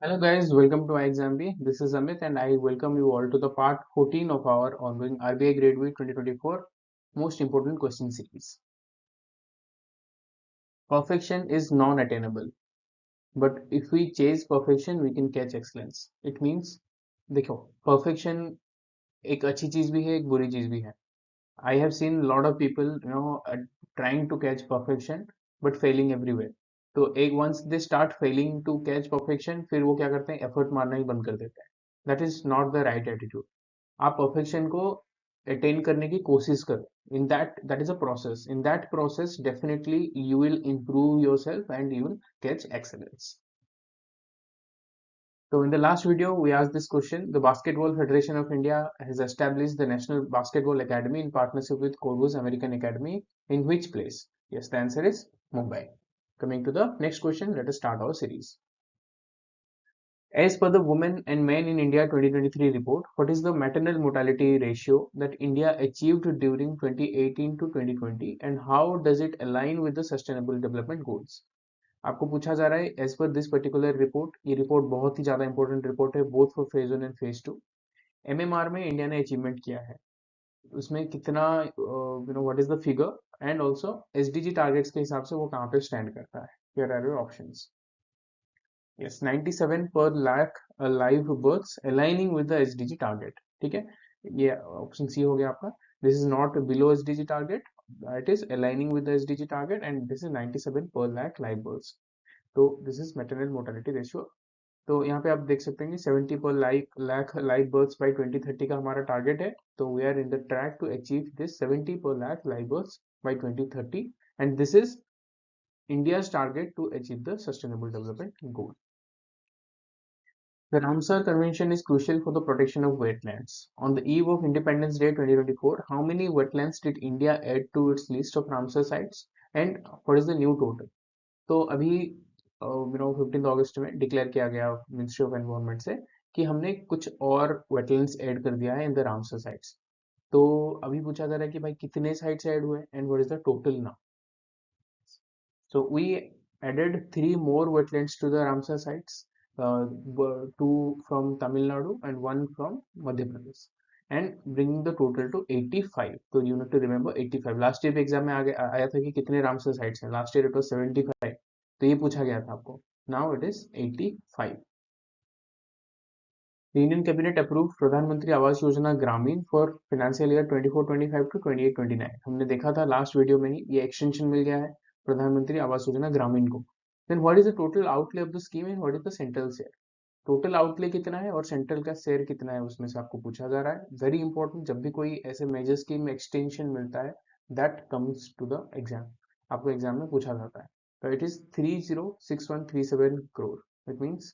Hello guys, welcome to iExamB. This is Amit and I welcome you all to the part 14 of our ongoing RBI Grade Week 2024 most important question series. Perfection is non-attainable, but if we chase perfection, we can catch excellence. It means, देखो, perfection एक अच्छी चीज भी है, एक बुरी चीज भी है. I have seen a lot of people, trying to catch perfection but failing everywhere. तो एक once they start failing to catch perfection, फिर वो क्या करते हैं, effort मारना ही बंद कर देते हैं. That is not the right attitude. आप परफेक्शन को अटेन करने की कोशिश करो. In that is a process. In that process definitely you will improve yourself and you will catch excellence. So in the last video we asked this question: the Basketball Federation of India has established the National Basketball Academy in partnership with Corvus American Academy in which place? Yes, the answer is Mumbai. Coming to the next question, let us start our series. As per the Women and Men in India 2023 report, what is the maternal mortality ratio that India achieved during 2018 to 2020 and how does it align with the Sustainable Development Goals? आपको पूछा जा रहा है as per this particular report. ये report बहुत ही ज्यादा important report है both for phase 1 and phase 2. MMR में इंडिया ने अचीवमेंट किया है, उसमें कितना, what is the figure and also SDG targets के हिसाब से वो कहाँ पे स्टैंड करता है. Here are your options. Yes, 97 per lakh live births aligning with the SDG target. ठीक है, ये ऑप्शन सी हो गया आपका. This is not below SDG target, it is aligning with the SDG target and this is 97 per lakh live births. तो this is maternal mortality ratio. तो यहाँ पे आप देख सकते हैं कि 70 per lakh live births by 2030 का हमारा टारगेट है. तो we are in the track to achieve this 70 per lakh live births by 2030 and this is India's target to achieve the sustainable development goal. The Ramsar Convention is crucial for the protection of wetlands. On the eve of Independence Day 2024, how many wetlands did India add to its list of Ramsar sites and what is the new total? तो अभी 15 अगस्त में declare किया गया ministry of environment से कि हमने कुछ और वेटलैंड्स ऐड कर दिया है इन द रामसर साइट्स. तो अभी पूछा जा रहा है कि भाई कितने साइट्स ऐड हुए and what is the total now. So we added 3 more wetlands to the Ramsar sites, two from Tamil Nadu and one from Madhya Pradesh, and bringing the total to 85. So you need to remember 85. Last year exam में आया था कि कितने Ramsar sites हैं. Last year it was 75. तो ये पूछा गया था आपको. Now it is 85. The Indian Cabinet approved प्रधानमंत्री आवास योजना ग्रामीण फॉर फाइनेंशियल ईयर 24-25 to 28-29. हमने देखा था लास्ट वीडियो में ही, ये एक्सटेंशन मिल गया है प्रधानमंत्री आवास योजना ग्रामीण को. Then what is the total outlay of the scheme and what is the central share. Total outlay कितना है और सेंट्रल का शेयर कितना है उसमें से आपको पूछा जा रहा है. वेरी इंपॉर्टेंट, जब भी कोई ऐसे मेजर स्कीम में एक्सटेंशन मिलता है that comes to the exam, आपको एग्जाम में पूछा जाता है. तो it is 306137 crore. It means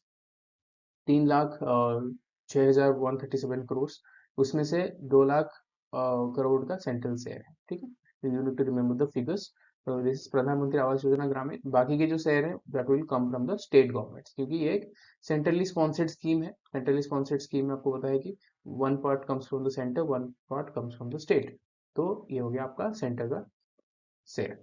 3,06,137 crore. उसमें से 2 लाख करोड़ का सेंट्रल शेयर है. ठीक है, you need to remember the figures. This Pradhan Mantri Awas Yojana Gramin. बाकी के जो शेयर है that will come from the state government, क्योंकि ये एक सेंट्रली स्पॉन्सर्ड स्कीम है. सेंट्रली स्पॉन्सर्ड स्कीम में आपको पता है कि 1 part comes from the centre, 1 part comes from the state. तो ये हो गया आपका सेंटर का share.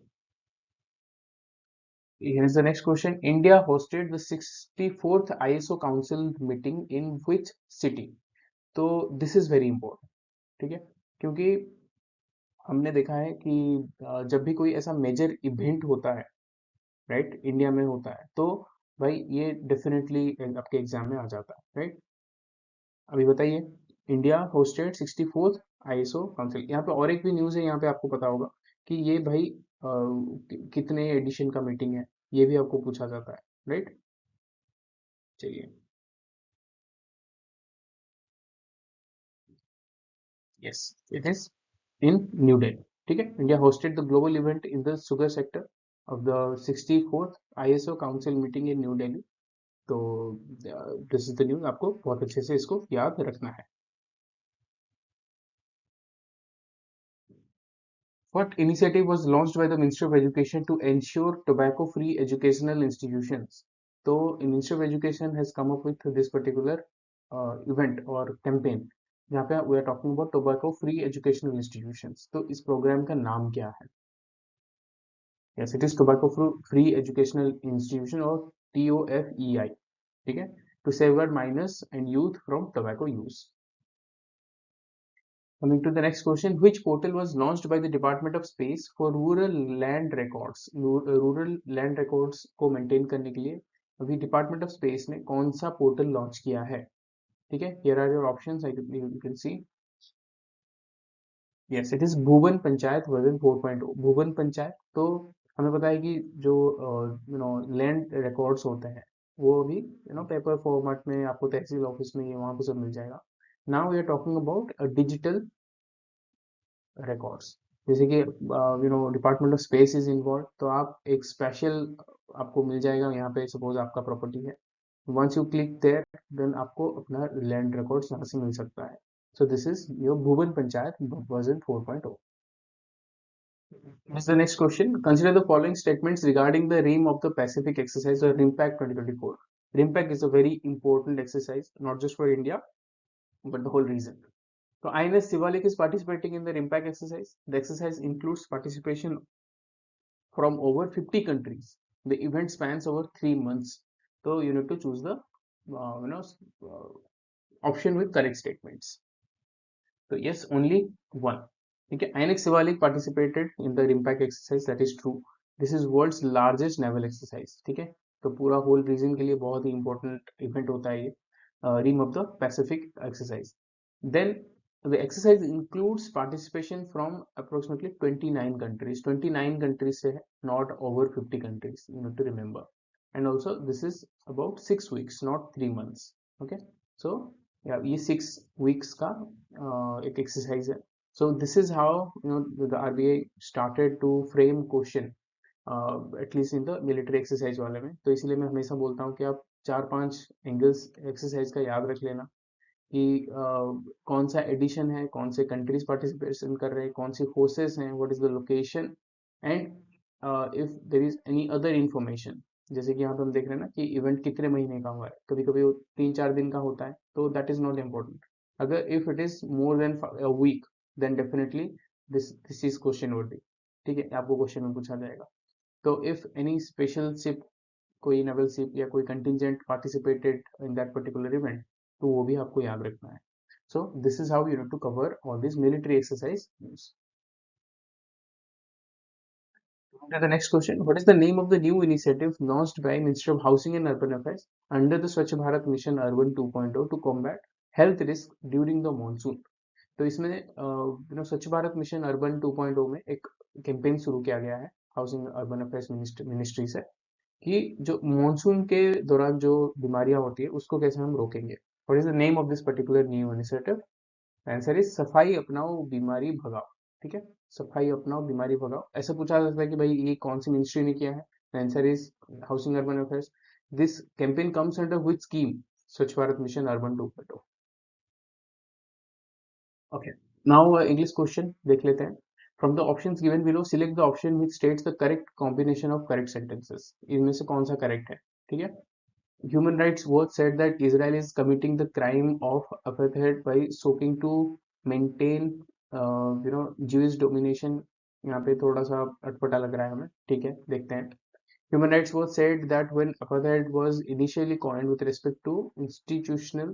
Here is the next question. India hosted the 64th ISO Council meeting in which city? तो this is very important. ठीक है, क्योंकि हमने देखा है कि जब भी कोई ऐसा मेजर इवेंट होता है, राइट, इंडिया में होता है, तो भाई ये डेफिनेटली आपके एग्जाम में आ जाता है, राइट. अभी बताइए, India hosted 64th ISO council. यहाँ पे और एक भी न्यूज़ है, यहाँ पे आपको पता होगा कि ये भाई कितने एडिशन का मीटिंग है, ये भी आपको पूछा जाता है, राइट. चलिए, yes, it is in new Delhi. ठीक है, India hosted the global event in the sugar sector of the 64th ISO council meeting in new Delhi. तो दिस इज द न्यूज, आपको बहुत अच्छे से इसको याद रखना है. What initiative was launched by the Ministry of Education to ensure tobacco-free educational institutions? So, Ministry of Education has come up with this particular event or campaign. जहाँ पे we are talking about tobacco-free educational institutions. तो इस programme का नाम क्या है? Yes, it is tobacco-free educational institution or TOFEI. ठीक है, to safeguard minors and youth from tobacco use. Coming to the next question, which portal was launched by the Department of Space for rural land records? Rural land records को maintain करने के लिए अभी Department of Space ने कौन सा portal launch किया है? ठीक है, here are your options. You can see. Yes, it is Bhuvan panchayat version 4.0. भुवन पंचायत, तो हमें पता है कि जो लैंड रिकॉर्ड्स होते हैं वो अभी पेपर फॉर्मेट में आपको तहसील ऑफिस में वहां पे सब मिल जाएगा. Now we are talking about digital records. जैसे कि department of space is involve, तो आप एक स्पेशल आपको मिल जाएगा यहाँ पे. सपोज आपका प्रॉपर्टी है, once you click there then आपको अपना लैंड रिकॉर्ड्स यहाँ से मिल सकता है. So this is your Bhuvan Panchayat version 4.0. This is the next question. Consider the following statements regarding the Rim of the Pacific exercise or RIMPAC 2024. RIMPAC is a very important exercise, not just for India, but the whole region. So INS Shivalik is participating in the RIMPAC exercise. The exercise includes participation from over 50 countries. The event spans over 3 months. So you need to choose the option with correct statements. So yes, only one. Okay, INX Shivalik participated in the RIMPAC exercise. That is true. This is world's largest naval exercise. ठीक है, तो पूरा whole region के लिए बहुत ही important event होता है ये Rim of the Pacific exercise. Then the exercise includes participation from approximately 29 countries. 29 countries से है, not over 50 countries. You need to remember. And also this is about 6 weeks, not 3 months. Okay, so ये 6 weeks का एक exercise है. So this is how the RBI started to frame question, at least in the military exercise वाले में. तो इसलिए मैं हमेशा बोलता हूँ कि आप 4-5 एंगल्स एक्सरसाइज का याद रख लेना कि कौन सा एडिशन है, कौन से कंट्रीज पार्टिसिपेशन कर रहे हैं, कौन सी फोर्सेस हैं, what is the location, and if there is any other information. जैसे कि यहाँ पे हम देख रहे हैं ना कि इवेंट कितने महीने का हुआ है, कभी कभी वो 3-4 दिन का होता है, तो दैट इज नॉट इम्पोर्टेंट. अगर if it is more than a week then definitely this is question worthy. ठीक है, आपको क्वेश्चन में पूछा जाएगा. तो इफ एनी स्पेशल शिप, कोई नेवल शिप या कोई contingent participated in that particular event, तो वो भी आपको याद रखना है. So this is how you need to cover all these military exercise news. The next question, what is the name of the new initiative launched by Ministry of Housing and Urban Affairs under the Swachh Bharat Mission Urban 2.0 to combat health risk during the monsoon? तो इसमें स्वच्छ Bharat mission urban 2.0 में एक campaign शुरू किया गया है housing urban affairs ministry से कि जो मॉनसून के दौरान जो बीमारियां होती है उसको कैसे हम रोकेंगे. What is the name of this particular new initiative? Answer is सफाई अपनाओ बीमारी भगाओ. ठीक है, सफाई अपनाओ बीमारी भगाओ. ऐसा पूछा जा सकता है कि भाई ये कौन सी मिनिस्ट्री ने किया है? Answer is housing urban affairs. This campaign comes under which scheme? Swachh Bharat mission urban 2.0. Okay, now English question देख लेते हैं. From the options given below select the option which states the correct combination of correct sentences. इनमें से कौन सा correct है? ठीक है, Human Rights Watch said that Israel is committing the crime of apartheid by seeking to maintain, Jewish domination. यहाँ पे थोड़ा सा अटपटा लग रहा है हमें. ठीक है, देखते हैं. Human Rights Watch said that when apartheid was initially coined with respect to institutional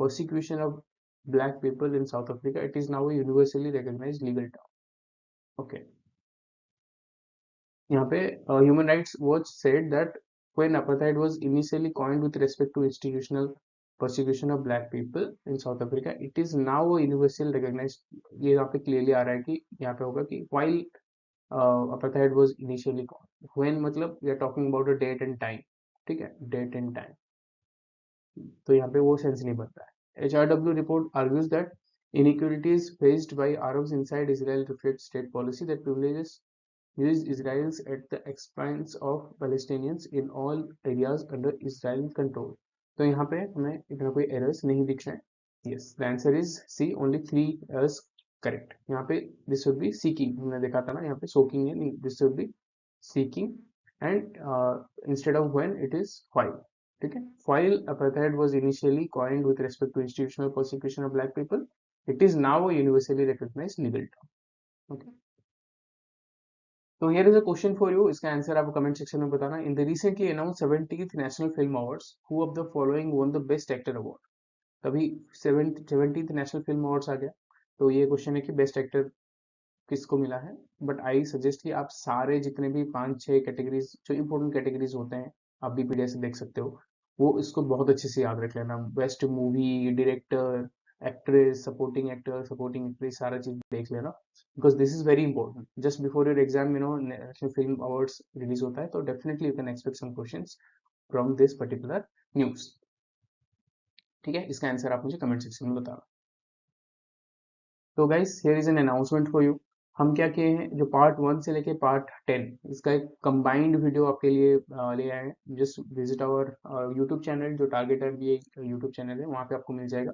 persecution of black people in South Africa, it is now a universally recognized legal term. Okay. यहाँ पे Human Rights Watch said that when apartheid was initially coined with respect to institutional persecution of black people in South Africa, it is now a universal recognized. ये यहाँ पे clearly आ रहा है कि यहाँ पे होगा कि while apartheid was initially coined. When मतलब we are talking about a date and time. ठीक है, date and time. तो यहाँ पे वो सेंस नहीं बनता है. HRW report argues that inequalities faced by Arabs inside Israel reflect state policy that privileges use Israelis at the expense of Palestinians in all areas under Israeli control. तो यहाँ पे हमें इतना कोई errors नहीं दिख रहे हैं. Yes, the answer is C. Only 3 errors correct. यहाँ पे this would be seeking. हमने देखा था ना, यहाँ पे soaking है नहीं, this would be seeking, and instead of when it is while. ठीक है, while apartheid was initially coined with respect to institutional persecution of black people, it is now a universally recognized legal term. Okay. तो here is a question for you, इसका answer आप comment section में बताना। In the recently announce 70th national film awards, who of the following won the best actor award? तभी 70th national film awards आ गया, तो ये question है कि बेस्ट एक्टर किसको मिला है। बट आई सजेस्ट कि आप सारे जितने भी 5-6 कैटेगरीज जो इंपॉर्टेंट कैटेगरीज होते हैं, आप भी पीडीएफ से देख सकते हो, वो इसको बहुत अच्छे से याद रख लेना। Best movie, director, actress, supporting actor, supporting actress, सारा चीज देख लेना, because this is very important. Just before your exam national film awards release होता है, तो definitely you can expect some questions from this particular news. ठीक है, इसका आंसर आप मुझे कमेंट सेक्शन में बताना। तो guys here is an announcement for you. हम क्या किए हैं, जो पार्ट 1 से लेके पार्ट 10, इसका एक कंबाइंड वीडियो आपके लिए ले आए हैं। Just visit our YouTube channel, जो टारगेट भी एक यूट्यूब चैनल है, वहाँ पे आपको मिल जाएगा।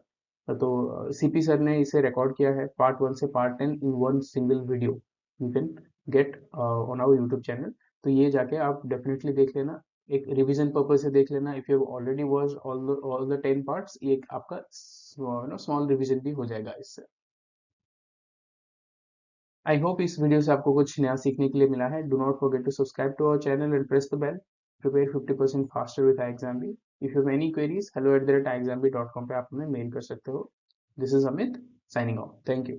तो सीपी सर ने इसे रिकॉर्ड किया है पार्ट 1 से part 10 in one single video, you can get on our YouTube channel. तो ये जाके आप डेफिनेटली देख लेना, एक रिवीजन पर्पज से देख लेना। If you already watch all the 10 parts, ये एक आपका स्मॉल रिवीजन भी हो जाएगा इससे। आई होप इस वीडियो से आपको कुछ नया सीखने के लिए मिला है। Do not forget to subscribe to our channel and press the bell. Prepare 50% faster with iexambi। If you have any queries, hello@iexambi.com पे आप हमें मेल कर सकते हो। This is Amit signing off, thank you.